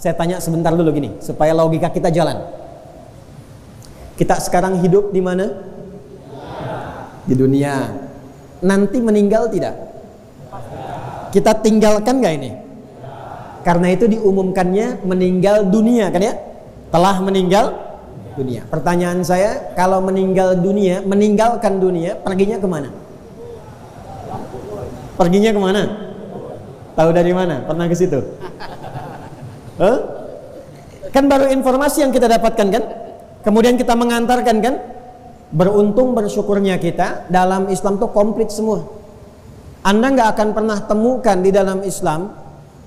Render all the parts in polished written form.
Saya tanya sebentar dulu gini, supaya logika kita jalan. Kita sekarang hidup di mana? Di dunia. Nanti meninggal tidak? Kita tinggalkan nggak ini? Karena itu diumumkannya meninggal dunia, kan ya? Telah meninggal dunia. Pertanyaan saya, kalau meninggal dunia, meninggalkan dunia, perginya kemana? Perginya kemana? Tahu dari mana? Pernah ke situ? Kan baru informasi yang kita dapatkan kan? Kemudian kita mengantarkan kan? Beruntung bersyukurnya kita dalam Islam tuh komplit semua. Anda nggak akan pernah temukan di dalam Islam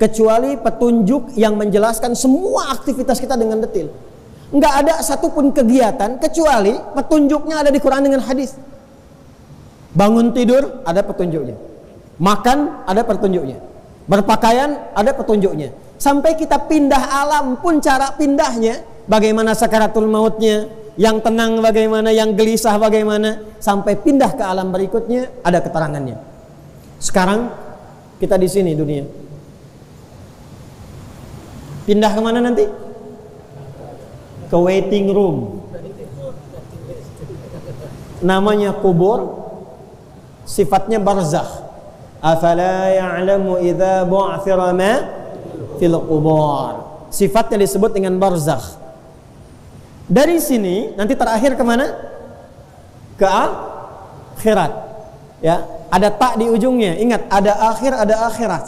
kecuali petunjuk yang menjelaskan semua aktivitas kita dengan detail. Nggak ada satupun kegiatan kecuali petunjuknya ada di Quran dengan hadis. Bangun tidur ada petunjuknya, makan ada petunjuknya, berpakaian ada petunjuknya. Sampai kita pindah alam pun cara pindahnya, bagaimana sakaratul mautnya, yang tenang bagaimana, yang gelisah bagaimana, sampai pindah ke alam berikutnya ada keterangannya. Sekarang kita di sini dunia. Pindah kemana nanti? Ke waiting room. Namanya kubur, sifatnya barzakh. Afala ya'lamu idza bu'thira ma fil qubur. Sifatnya disebut dengan barzakh. Dari sini nanti terakhir kemana? Ke akhirat. Ya, ada tak di ujungnya. Ingat, ada akhir, ada akhirat.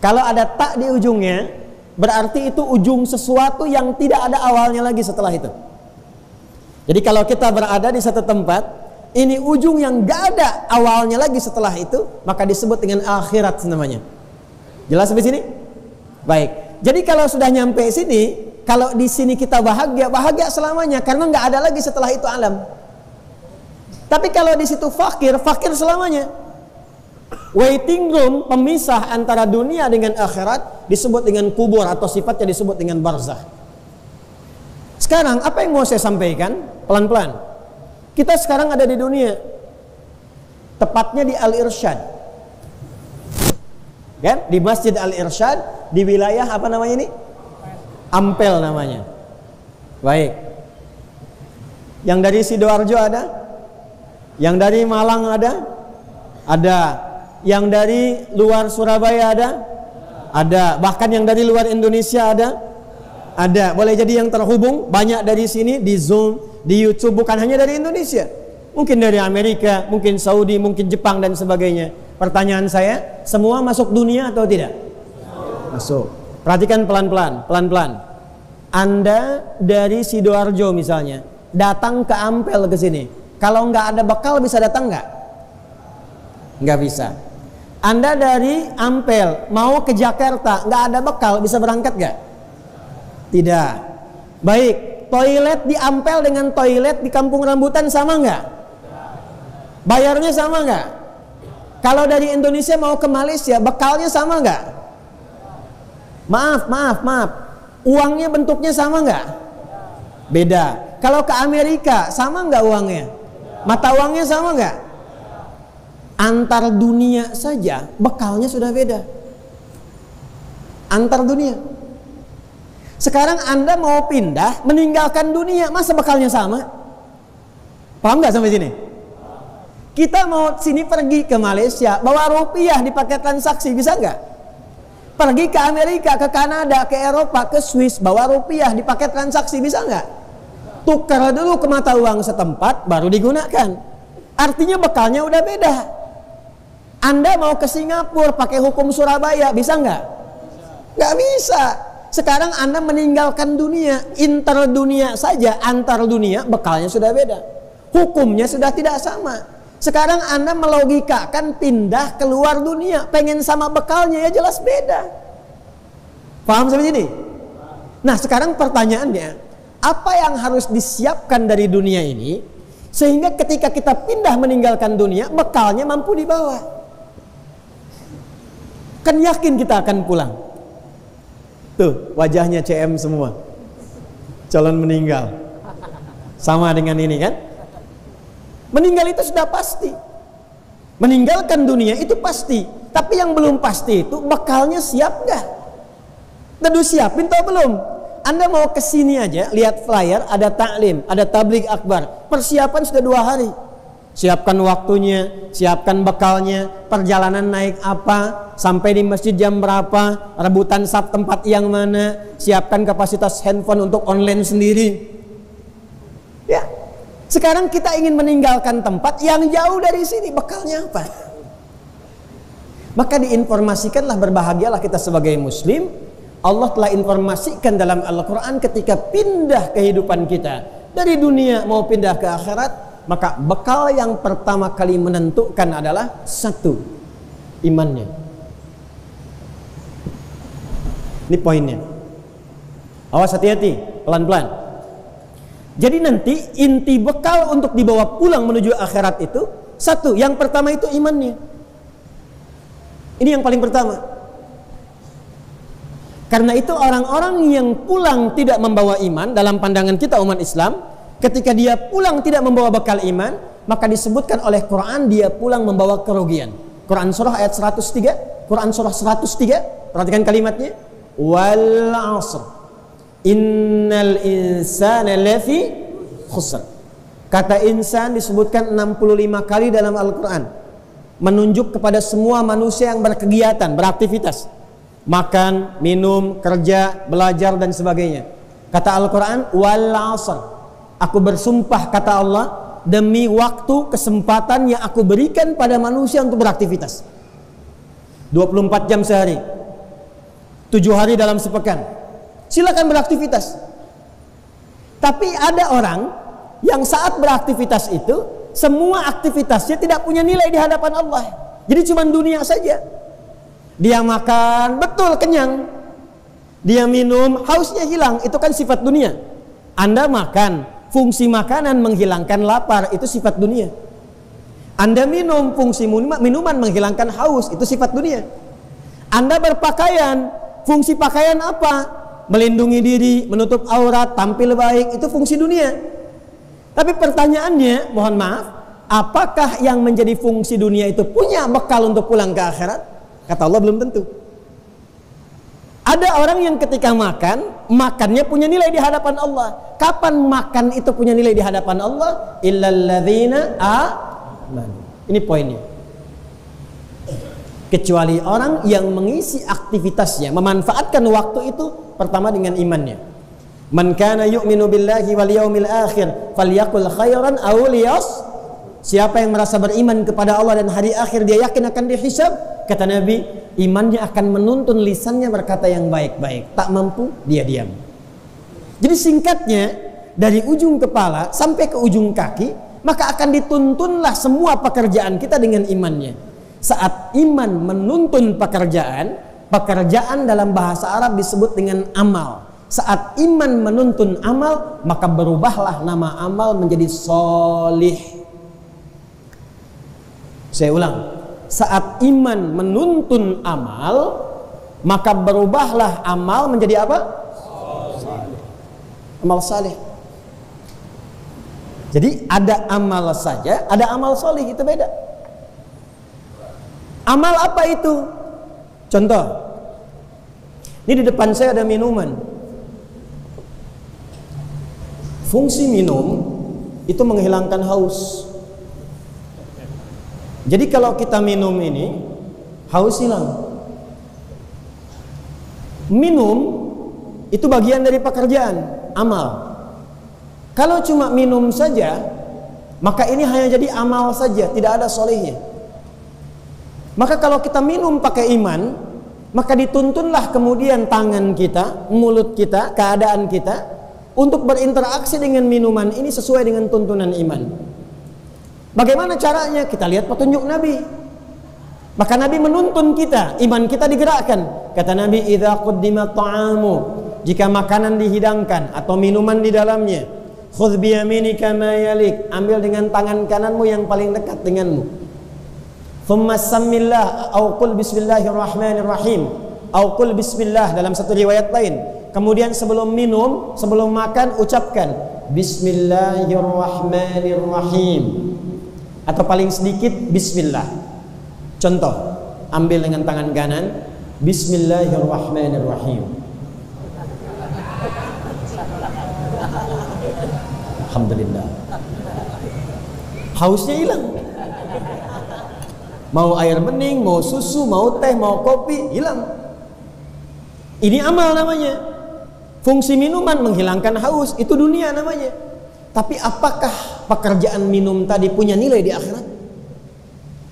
Kalau ada tak di ujungnya, berarti itu ujung sesuatu yang tidak ada awalnya lagi setelah itu. Jadi kalau kita berada di satu tempat, ini ujung yang gak ada awalnya lagi setelah itu, maka disebut dengan akhirat namanya. Jelas sampai sini? Baik. Jadi kalau sudah nyampe sini, kalau di sini kita bahagia, bahagia selamanya, karena nggak ada lagi setelah itu alam. Tapi kalau di situ fakir, fakir selamanya. Waiting room, pemisah antara dunia dengan akhirat, disebut dengan kubur atau sifatnya disebut dengan barzakh. Sekarang apa yang mau saya sampaikan? Pelan-pelan. Kita sekarang ada di dunia, tepatnya di Al-Irsyad, kan? Di Masjid Al-Irsyad, di wilayah apa namanya ini? Ampel namanya. Baik. Yang dari Sidoarjo ada? Yang dari Malang ada? Ada. Yang dari luar Surabaya ada? Ada. Bahkan yang dari luar Indonesia ada? Ada. Boleh jadi yang terhubung banyak dari sini di Zoom, di YouTube, bukan hanya dari Indonesia. Mungkin dari Amerika, mungkin Saudi, mungkin Jepang dan sebagainya. Pertanyaan saya, semua masuk dunia atau tidak? Masuk. Perhatikan pelan-pelan, pelan-pelan. Anda dari Sidoarjo misalnya, datang ke Ampel ke sini. Kalau nggak ada bekal bisa datang nggak? Nggak bisa. Anda dari Ampel mau ke Jakarta, nggak ada bekal, bisa berangkat nggak? Tidak. Baik, toilet di Ampel dengan toilet di Kampung Rambutan sama nggak? Bayarnya sama nggak? Kalau dari Indonesia mau ke Malaysia, bekalnya sama nggak? Maaf. Uangnya bentuknya sama nggak? Beda. Kalau ke Amerika, sama nggak uangnya? Mata uangnya sama nggak? Antar dunia saja bekalnya sudah beda. Antar dunia. Sekarang Anda mau pindah, meninggalkan dunia, masa bekalnya sama? Paham nggak sampai sini? Kita mau sini pergi ke Malaysia, bawa rupiah dipakai transaksi, bisa nggak? Pergi ke Amerika, ke Kanada, ke Eropa, ke Swiss, bawa rupiah dipakai transaksi, bisa nggak? Tukar dulu ke mata uang setempat, baru digunakan. Artinya bekalnya udah beda. Anda mau ke Singapura pakai hukum Surabaya, bisa nggak? Nggak bisa. Sekarang Anda meninggalkan dunia, inter dunia saja, antar dunia bekalnya sudah beda. Hukumnya sudah tidak sama. Sekarang Anda melogikakan pindah keluar dunia, pengen sama bekalnya ya jelas beda. Paham sampai sini? Nah sekarang pertanyaannya, apa yang harus disiapkan dari dunia ini sehingga ketika kita pindah meninggalkan dunia, bekalnya mampu dibawa? Kan yakin kita akan pulang. Tuh wajahnya CM semua, calon meninggal. Sama dengan ini kan? Meninggal itu sudah pasti. Meninggalkan dunia itu pasti. Tapi yang belum pasti itu bekalnya siap nggak? Udah siapin atau belum? Anda mau ke sini aja, lihat flyer, ada taklim, ada tabligh akbar. Persiapan sudah 2 hari. Siapkan waktunya, siapkan bekalnya, perjalanan naik apa, sampai di masjid jam berapa, rebutan sab tempat yang mana, siapkan kapasitas handphone untuk online sendiri. Ya. Sekarang kita ingin meninggalkan tempat yang jauh dari sini, bekalnya apa? Maka diinformasikanlah, berbahagialah kita sebagai muslim. Allah telah informasikan dalam Al-Quran ketika pindah kehidupan kita dari dunia mau pindah ke akhirat, maka bekal yang pertama kali menentukan adalah 1, imannya. Ini poinnya. Awas, hati-hati, pelan-pelan. Jadi nanti inti bekal untuk dibawa pulang menuju akhirat itu 1, yang pertama itu imannya. Ini yang paling pertama. Karena itu orang-orang yang pulang tidak membawa iman, dalam pandangan kita umat Islam, ketika dia pulang tidak membawa bekal iman, maka disebutkan oleh Quran dia pulang membawa kerugian. Quran surah ayat 103, Quran surah 103, perhatikan kalimatnya, wal 'asr innal insana lafi khusr. Kata insan disebutkan 65 kali dalam Al-Quran, menunjuk kepada semua manusia yang berkegiatan, beraktivitas, makan, minum, kerja, belajar dan sebagainya. Kata Al-Quran, wal 'asr, aku bersumpah, kata Allah, demi waktu, kesempatan yang aku berikan pada manusia untuk beraktivitas. 24 jam sehari, 7 hari dalam sepekan, silakan beraktivitas. Tapi ada orang yang saat beraktivitas itu, semua aktivitasnya tidak punya nilai di hadapan Allah. Jadi cuma dunia saja. Dia makan, betul kenyang. Dia minum, hausnya hilang. Itu kan sifat dunia. Anda makan, fungsi makanan menghilangkan lapar, itu sifat dunia. Anda minum, fungsi minuman menghilangkan haus, itu sifat dunia. Anda berpakaian, fungsi pakaian apa? Melindungi diri, menutup aurat, tampil baik, itu fungsi dunia. Tapi pertanyaannya, mohon maaf, apakah yang menjadi fungsi dunia itu punya bekal untuk pulang ke akhirat? Kata Allah, belum tentu. Ada orang yang ketika makan, makannya punya nilai di hadapan Allah. Kapan makan itu punya nilai di hadapan Allah? Illalladzina amanu. Ini poinnya. Kecuali orang yang mengisi aktivitasnya, memanfaatkan waktu itu pertama dengan imannya. Man kana yu'minu billahi wal yaumil akhir falyaqul khairan aw liyas. Siapa yang merasa beriman kepada Allah dan hari akhir, dia yakin akan dihisab. Kata Nabi, imannya akan menuntun lisannya berkata yang baik-baik. Tak mampu, dia diam. Jadi singkatnya, dari ujung kepala sampai ke ujung kaki, maka akan dituntunlah semua pekerjaan kita dengan imannya. Saat iman menuntun pekerjaan, pekerjaan dalam bahasa Arab disebut dengan amal. Saat iman menuntun amal, maka berubahlah nama amal menjadi sholih. Saya ulang, saat iman menuntun amal, maka berubahlah amal menjadi apa? Salih. Amal saleh. Jadi ada amal saja, ada amal saleh, itu beda. Amal apa itu? Contoh, ini di depan saya ada minuman. Fungsi minum itu menghilangkan haus. Jadi kalau kita minum ini, haus hilang. Minum itu bagian dari pekerjaan, amal. Kalau cuma minum saja, maka ini hanya jadi amal saja, tidak ada solehnya. Maka kalau kita minum pakai iman, maka dituntunlah kemudian tangan kita, mulut kita, keadaan kita untuk berinteraksi dengan minuman ini sesuai dengan tuntunan iman. Bagaimana caranya? Kita lihat petunjuk Nabi. Maka Nabi menuntun kita, iman kita digerakkan. Kata Nabi, idza quddima ta'amu, jika makanan dihidangkan atau minuman di dalamnya, khudh bi yaminika ma yalik, ambil dengan tangan kananmu yang paling dekat denganmu. Thumma sammillah au qul bismillahirrahmanirrahim, au qul bismillah dalam satu riwayat lain. Kemudian sebelum minum, sebelum makan, ucapkan bismillahirrahmanirrahim. Atau paling sedikit bismillah. Contoh, ambil dengan tangan kanan, bismillahirrahmanirrahim. Alhamdulillah. Hausnya hilang. Mau air bening, mau susu, mau teh, mau kopi, hilang. Ini amal namanya. Fungsi minuman menghilangkan haus, itu dunia namanya. Tapi apakah pekerjaan minum tadi punya nilai di akhirat?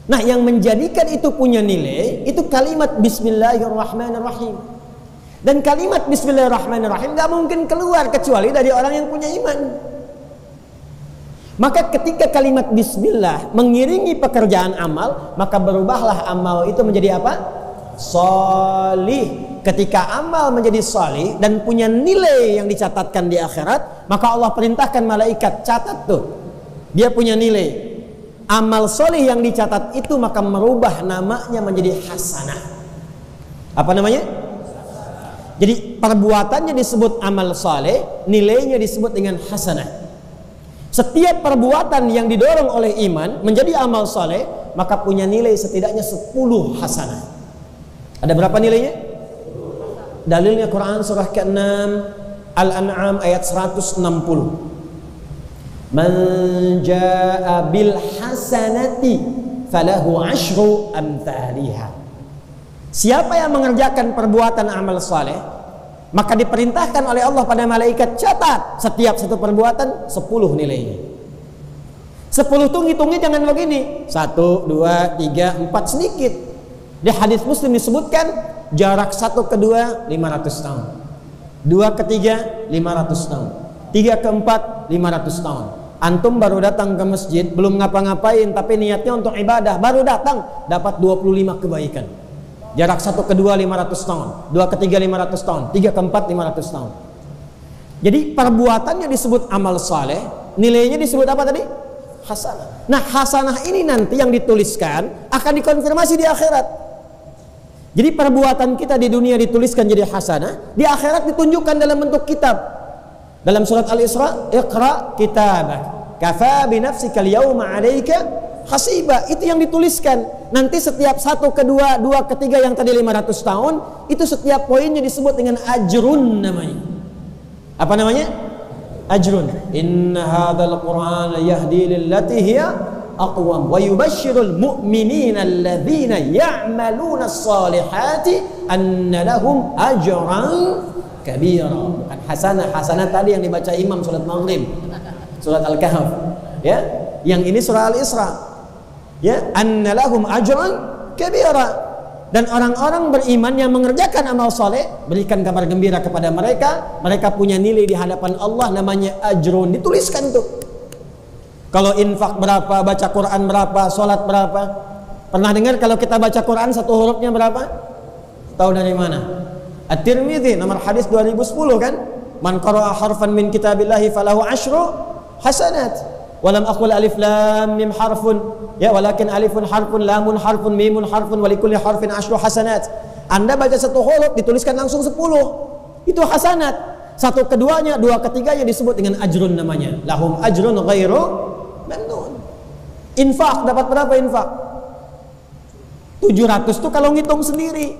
Nah, yang menjadikan itu punya nilai, itu kalimat Bismillahirrahmanirrahim. Dan kalimat Bismillahirrahmanirrahim gak mungkin keluar kecuali dari orang yang punya iman. Maka ketika kalimat Bismillah mengiringi pekerjaan amal, maka berubahlah amal itu menjadi apa? Salih. Ketika amal menjadi salih dan punya nilai yang dicatatkan di akhirat, maka Allah perintahkan malaikat, catat tuh, dia punya nilai. Amal salih yang dicatat itu maka merubah namanya menjadi hasanah. Apa namanya? Jadi perbuatannya disebut amal saleh, nilainya disebut dengan hasanah. Setiap perbuatan yang didorong oleh iman menjadi amal saleh, maka punya nilai setidaknya 10 hasanah. Ada berapa nilainya? Dalilnya Quran surah ke-6 Al-An'am ayat 160. Man jaa bil hasanati falahu asyru amthaliha. Siapa yang mengerjakan perbuatan amal saleh, maka diperintahkan oleh Allah pada malaikat, catat setiap satu perbuatan 10 nilainya. 10 tuh ngitungnya jangan begini 1, 2, 3, 4 sedikit. Di hadis Muslim disebutkan jarak 1 ke 2 500 tahun, 2 ke 3 500 tahun, 3 ke 4 500 tahun. Antum baru datang ke masjid, belum ngapa-ngapain, tapi niatnya untuk ibadah, baru datang dapat 25 kebaikan. Jarak 1 ke 2 500 tahun, 2 ke 3 500 tahun, 3 ke 4 500 tahun. Jadi perbuatannya disebut amal saleh, nilainya disebut apa tadi? Hasanah. Nah, hasanah ini nanti yang dituliskan akan dikonfirmasi di akhirat. Jadi perbuatan kita di dunia dituliskan jadi hasanah, di akhirat ditunjukkan dalam bentuk kitab. Dalam surat Al-Isra, Iqra kitabak kafa bi nafsika al-yawma 'alaika hasiba. Itu yang dituliskan. Nanti setiap 1 ke 2, 2 ke 3 yang tadi 500 tahun, itu setiap poinnya disebut dengan ajrun namanya. Apa namanya? Ajrun. Inna hadzal Qur'ana yahdi lillati hiya aqwam wa yubashshirul mu'minina alladzina ya'maluna as-salihati anna lahum ajran kabira. Bukan hasanah. Hasanah tadi yang dibaca imam salat maghrib, surat Al-Kahf, ya. Yang ini surah Al-Isra, ya, anna lahum ajran kabira. Dan orang-orang beriman yang mengerjakan amal soleh, berikan kabar gembira kepada mereka, mereka punya nilai di hadapan Allah namanya ajrun. Dituliskan tuh. Kalau infak berapa, baca Quran berapa, sholat berapa. Pernah dengar kalau kita baca Quran satu hurufnya berapa? Tahu dari mana? At-Tirmidzi nomor hadis 2010 kan? Man qara'a harfan min kitabillahi falahu asyru hasanat. Walam aqul alif lam mim harfun, ya, walakin alifun harfun, lamun harfun, mimun harfun, walikulli harfin asyru hasanat. Anda baca satu huruf dituliskan langsung 10. Itu hasanat. Satu keduanya, 2 ketiganya disebut dengan ajrun namanya. Lahum ajrun ghairu mamnun. Infak dapat berapa infak? 700 tuh kalau ngitung sendiri.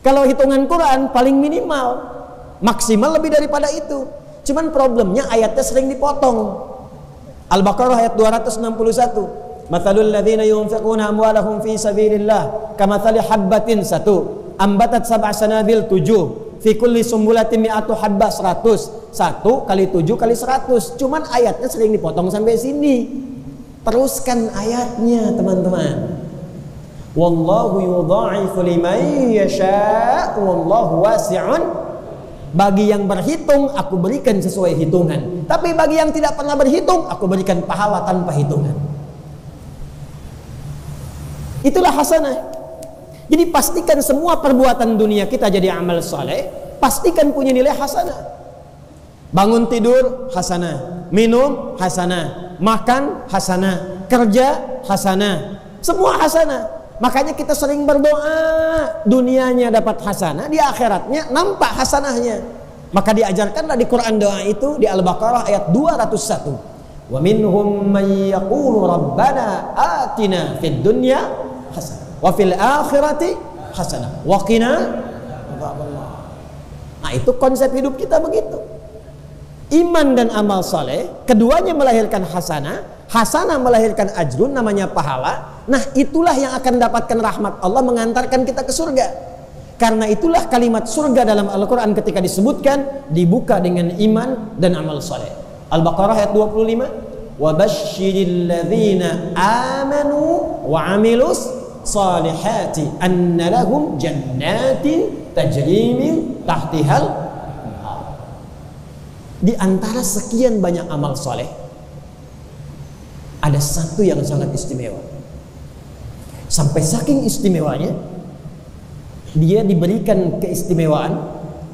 Kalau hitungan Quran paling minimal, maksimal lebih daripada itu. Cuman problemnya ayatnya sering dipotong. Al-Baqarah ayat 261. Mathalul ladzina yunfiquna amwalahum fi sabilillah kamathali habbatin 1 ambatat sab'a sanabil 7 fi kulli sumbulatin mi'atu habbah 100. 1 kali 7 kali 100. Cuman ayatnya sering dipotong sampai sini. Teruskan ayatnya, teman-teman. Wallahu yudha'ifu liman yasha' wallahu wasi'un. Bagi yang berhitung, aku berikan sesuai hitungan. Tapi bagi yang tidak pernah berhitung, aku berikan pahala tanpa hitungan. Itulah hasanah. Jadi pastikan semua perbuatan dunia kita jadi amal saleh, pastikan punya nilai hasanah. Bangun tidur, hasanah. Minum, hasanah. Makan, hasanah. Kerja, hasanah. Semua hasanah. Makanya kita sering berdoa, dunianya dapat hasanah, di akhiratnya nampak hasanahnya. Maka diajarkanlah di Quran doa itu di Al-Baqarah ayat 201. Wa minhum man yaqulu rabbana atina fid dunya hasanah wa fil akhirati hasanah wa qina adzaballah. Nah, itu konsep hidup kita begitu. Iman dan amal soleh, keduanya melahirkan hasanah, hasanah melahirkan ajrun, namanya pahala. Nah, itulah yang akan dapatkan rahmat Allah, mengantarkan kita ke surga. Karena itulah kalimat surga dalam Al-Quran ketika disebutkan dibuka dengan iman dan amal soleh. Al-Baqarah ayat 25, wa basyiril ladzina amanu wa amilus salihati anna lahum jannatin tajri min tahtihal. Di antara sekian banyak amal soleh, ada satu yang sangat istimewa. Sampai saking istimewanya, dia diberikan keistimewaan,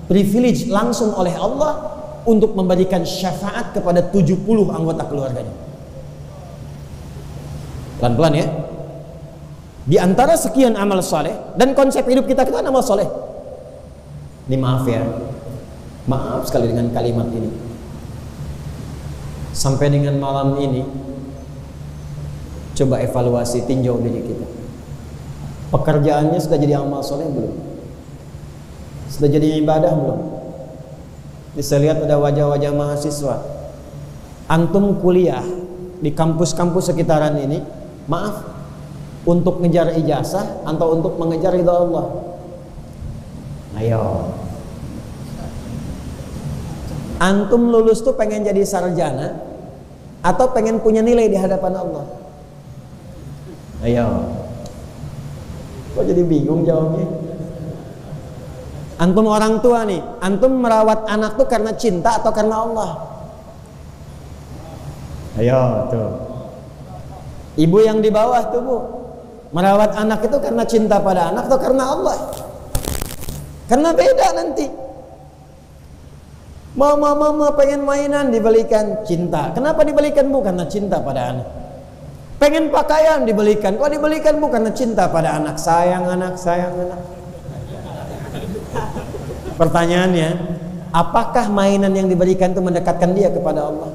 privilege langsung oleh Allah untuk memberikan syafaat kepada 70 anggota keluarganya. Pelan-pelan ya. Di antara sekian amal soleh, dan konsep hidup kita itu kan amal soleh. Ini maaf ya, maaf sekali dengan kalimat ini. Sampai dengan malam ini, coba evaluasi, tinjau diri kita. Pekerjaannya sudah jadi amal soleh belum? Sudah jadi ibadah belum? Bisa lihat ada wajah-wajah mahasiswa. Antum kuliah di kampus-kampus sekitaran ini, maaf, untuk ngejar ijazah atau untuk mengejar ridha Allah? Ayo. Antum lulus tuh pengen jadi sarjana atau pengen punya nilai di hadapan Allah? Ayo. Kok jadi bingung jawabnya? Antum orang tua nih, antum merawat anak tuh karena cinta atau karena Allah? Ayo tuh. Ibu yang di bawah tuh Bu, merawat anak itu karena cinta pada anak atau karena Allah? Karena beda nanti. Mama pengen mainan, dibelikan cinta. Kenapa dibelikan? Bu, karena cinta pada anak. Pengen pakaian, dibelikan. Kok dibelikan? Bu, karena cinta pada anak. Sayang anak, sayang anak. Pertanyaannya, apakah mainan yang diberikan itu mendekatkan dia kepada Allah?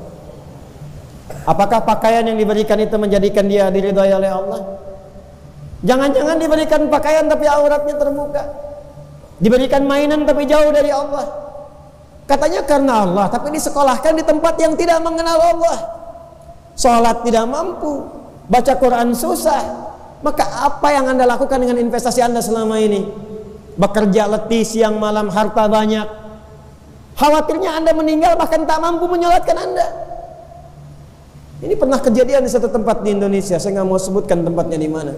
Apakah pakaian yang diberikan itu menjadikan dia diridhai oleh Allah? Jangan-jangan diberikan pakaian tapi auratnya terbuka. Diberikan mainan tapi jauh dari Allah. Katanya karena Allah, tapi disekolahkan di tempat yang tidak mengenal Allah. Sholat tidak mampu, baca Quran susah. Maka apa yang Anda lakukan dengan investasi Anda selama ini? Bekerja letih siang malam, harta banyak. Khawatirnya Anda meninggal bahkan tak mampu menyolatkan Anda. Ini pernah kejadian di satu tempat di Indonesia. Saya nggak mau sebutkan tempatnya di mana.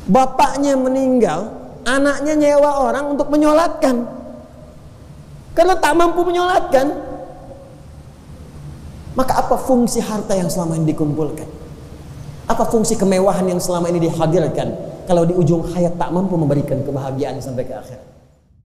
Bapaknya meninggal, anaknya nyewa orang untuk menyolatkan. Karena tak mampu menyolatkan. Maka apa fungsi harta yang selama ini dikumpulkan? Apa fungsi kemewahan yang selama ini dihadirkan kalau di ujung hayat tak mampu memberikan kebahagiaan sampai ke akhirat?